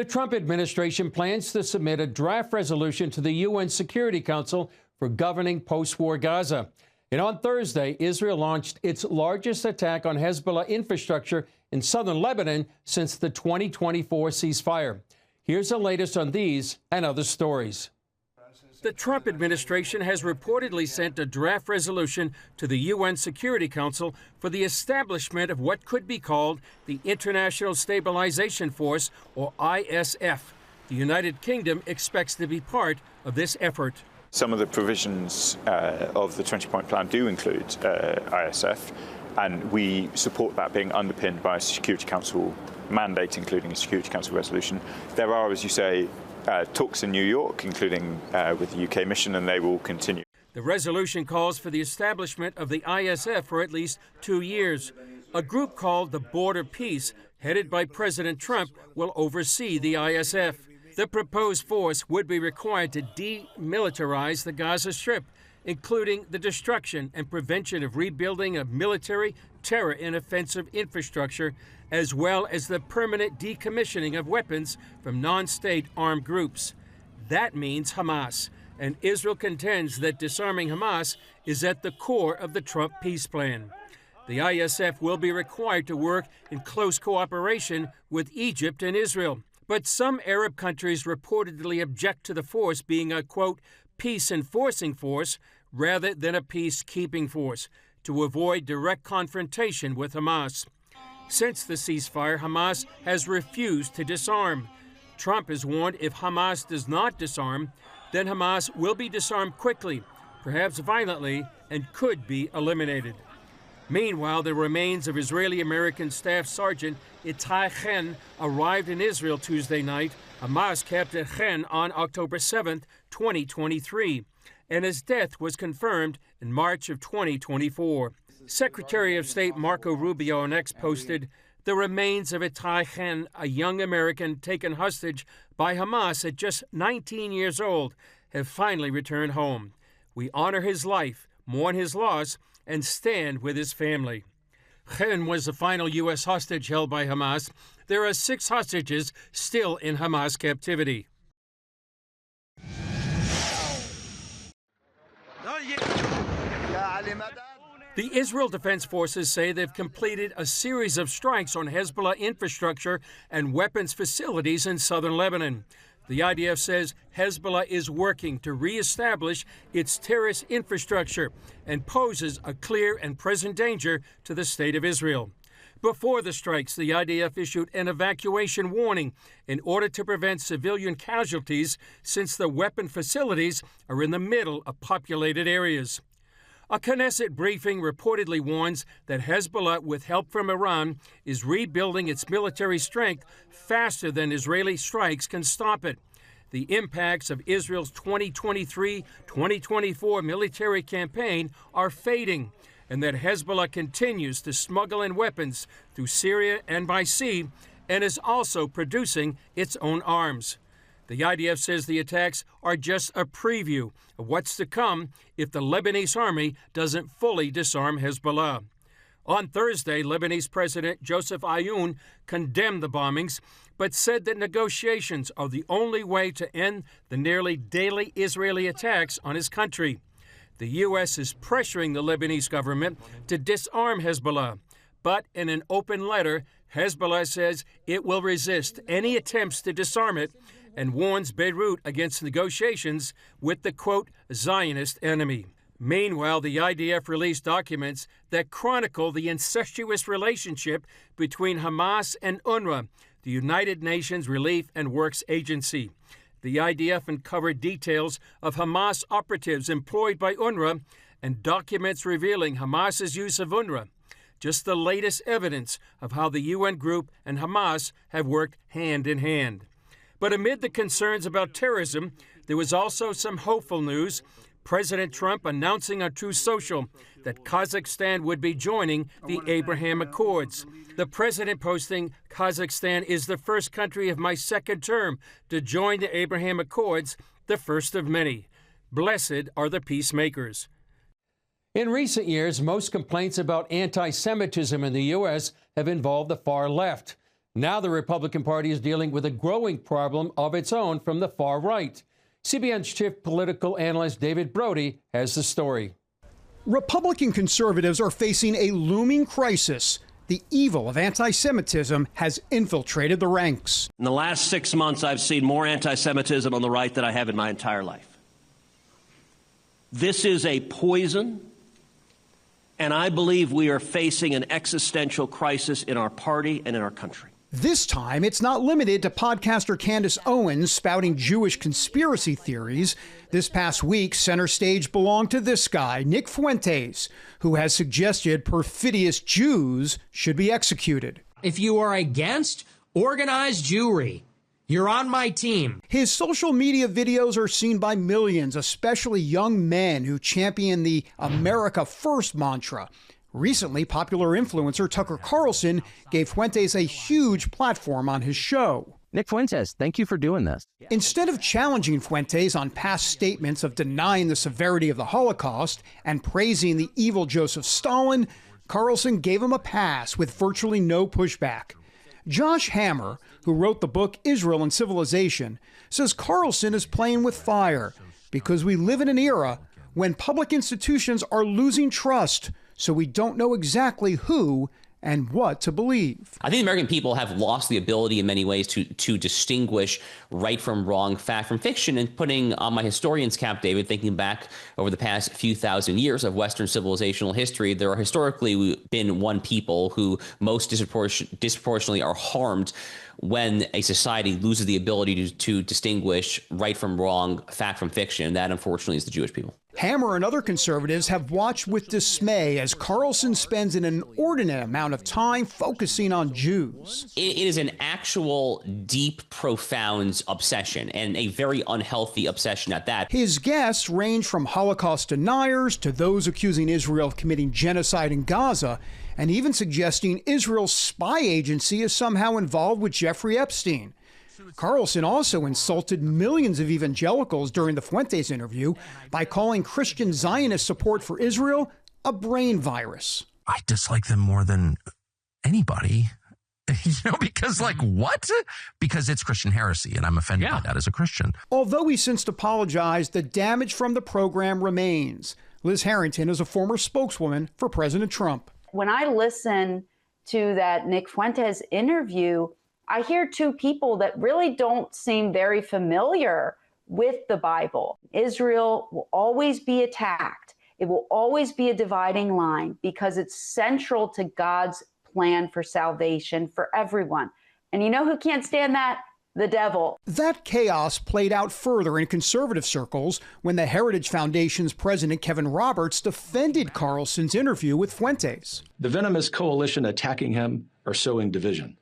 The Trump administration plans to submit a draft resolution to the UN Security Council for governing post-war Gaza. And on Thursday, Israel launched its largest attack on Hezbollah infrastructure in southern Lebanon since the 2024 ceasefire. Here's the latest on these and other stories. The Trump administration has reportedly sent a draft resolution to the UN Security Council for the establishment of what could be called the International Stabilization Force, or ISF. The United Kingdom expects to be part of this effort. Some of the provisions of the 20-point plan do include ISF, and we support that being underpinned by a Security Council mandate, including a Security Council resolution. There are, as you say, talks in New York, including with the UK mission, and they will continue. The resolution calls for the establishment of the ISF for at least 2 years. A group called the Border Peace, headed by President Trump, will oversee the ISF. The proposed force would be required to demilitarize the Gaza Strip, including the destruction and prevention of rebuilding of military, terror, and offensive infrastructure, as well as the permanent decommissioning of weapons from non-state armed groups. That means Hamas, and Israel contends that disarming Hamas is at the core of the Trump peace plan. The ISF will be required to work in close cooperation with Egypt and Israel. But some Arab countries reportedly object to the force being a, quote, peace-enforcing force rather than a peacekeeping force, to avoid direct confrontation with Hamas. Since the ceasefire, Hamas has refused to disarm. Trump has warned if Hamas does not disarm, then Hamas will be disarmed quickly, perhaps violently, and could be eliminated. Meanwhile, the remains of Israeli-American Staff Sergeant Itai Chen arrived in Israel Tuesday night. Hamas captured Chen on October 7, 2023, and his death was confirmed in March of 2024. Secretary of State Marco Rubio on X posted, "The remains of Itai Chen, a young American taken hostage by Hamas at just 19 years old, have finally returned home. We honor his life, mourn his loss, and stand with his family." Chen was the final U.S. hostage held by Hamas. There are 6 hostages still in Hamas captivity. The Israel Defense Forces say they've completed a series of strikes on Hezbollah infrastructure and weapons facilities in southern Lebanon. The IDF says Hezbollah is working to reestablish its terrorist infrastructure and poses a clear and present danger to the state of Israel. Before the strikes, the IDF issued an evacuation warning in order to prevent civilian casualties, since the weapon facilities are in the middle of populated areas. A Knesset briefing reportedly warns that Hezbollah, with help from Iran, is rebuilding its military strength faster than Israeli strikes can stop it. The impacts of Israel's 2023-2024 military campaign are fading, and that Hezbollah continues to smuggle in weapons through Syria and by sea, and is also producing its own arms. The IDF says the attacks are just a preview of what's to come if the Lebanese army doesn't fully disarm Hezbollah. On Thursday, Lebanese President Joseph Aoun condemned the bombings, but said that negotiations are the only way to end the nearly daily Israeli attacks on his country. The U.S. is pressuring the Lebanese government to disarm Hezbollah, but in an open letter, Hezbollah says it will resist any attempts to disarm it and warns Beirut against negotiations with the, quote, Zionist enemy. Meanwhile, the IDF released documents that chronicle the incestuous relationship between Hamas and UNRWA, the United Nations Relief and Works Agency. The IDF uncovered details of Hamas operatives employed by UNRWA and documents revealing Hamas's use of UNRWA, just the latest evidence of how the UN group and Hamas have worked hand in hand. But amid the concerns about terrorism, there was also some hopeful news. President Trump announcing on Truth Social that Kazakhstan would be joining the Abraham Accords. The president posting, "Kazakhstan is the first country of my second term to join the Abraham Accords, the first of many. Blessed are the peacemakers." In recent years, most complaints about anti-Semitism in the U.S. have involved the far left. Now the Republican Party is dealing with a growing problem of its own from the far right. CBN's chief political analyst David Brody has the story. Republican conservatives are facing a looming crisis. The evil of anti-Semitism has infiltrated the ranks. In the last 6 months, I've seen more anti-Semitism on the right than I have in my entire life. This is a poison, and I believe we are facing an existential crisis in our party and in our country. This time, it's not limited to podcaster Candace Owens spouting Jewish conspiracy theories. This past week, center stage belonged to this guy, Nick Fuentes, who has suggested perfidious Jews should be executed. If you are against organized Jewry, you're on my team. His social media videos are seen by millions, especially young men who champion the America First mantra. Recently, popular influencer Tucker Carlson gave Fuentes a huge platform on his show. Nick Fuentes, thank you for doing this. Instead of challenging Fuentes on past statements of denying the severity of the Holocaust and praising the evil Joseph Stalin, Carlson gave him a pass with virtually no pushback. Josh Hammer, who wrote the book Israel and Civilization, says Carlson is playing with fire because we live in an era when public institutions are losing trust, so we don't know exactly who and what to believe. I think the American people have lost the ability in many ways to distinguish right from wrong, fact from fiction. And putting on my historian's cap, David, thinking back over the past few thousand years of Western civilizational history, there are historically been one people who most disproportionately are harmed when a society loses the ability to distinguish right from wrong, fact from fiction. And that, unfortunately, is the Jewish people. Hammer and other conservatives have watched with dismay as Carlson spends an inordinate amount of time focusing on Jews. It is an actual deep, profound obsession, and a very unhealthy obsession at that. His guests range from Holocaust deniers to those accusing Israel of committing genocide in Gaza, and even suggesting Israel's spy agency is somehow involved with Jeffrey Epstein. Carlson also insulted millions of evangelicals during the Fuentes interview by calling Christian Zionist support for Israel a brain virus. I dislike them more than anybody, because what? Because it's Christian heresy, and I'm offended by that as a Christian. Although he since apologized, the damage from the program remains. Liz Harrington is a former spokeswoman for President Trump. When I listen to that Nick Fuentes interview, I hear two people that really don't seem very familiar with the Bible. Israel will always be attacked. It will always be a dividing line because it's central to God's plan for salvation for everyone. And you know who can't stand that? The devil. That chaos played out further in conservative circles when the Heritage Foundation's president, Kevin Roberts, defended Carlson's interview with Fuentes. The venomous coalition attacking him are sowing division.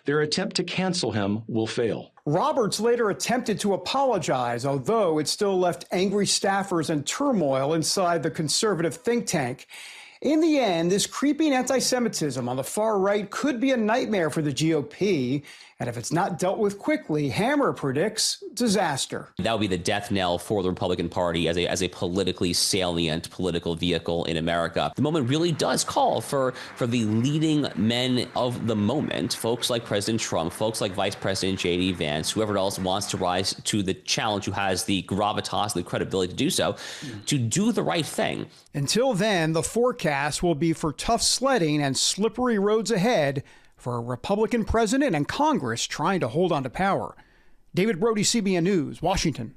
Their attempt to cancel him will fail. Roberts later attempted to apologize, although it still left angry staffers and turmoil inside the conservative think tank. In the end, this creeping anti-Semitism on the far right could be a nightmare for the GOP. And if it's not dealt with quickly, Hammer predicts disaster. That would be the death knell for the Republican Party as a politically salient political vehicle in America. The moment really does call for the leading men of the moment, folks like President Trump, folks like Vice President J.D. Vance, whoever else wants to rise to the challenge, who has the gravitas, the credibility to do so, to do the right thing. Until then, the forecast will be for tough sledding and slippery roads ahead for a Republican president and Congress trying to hold on to power. David Brody, CBN News, Washington.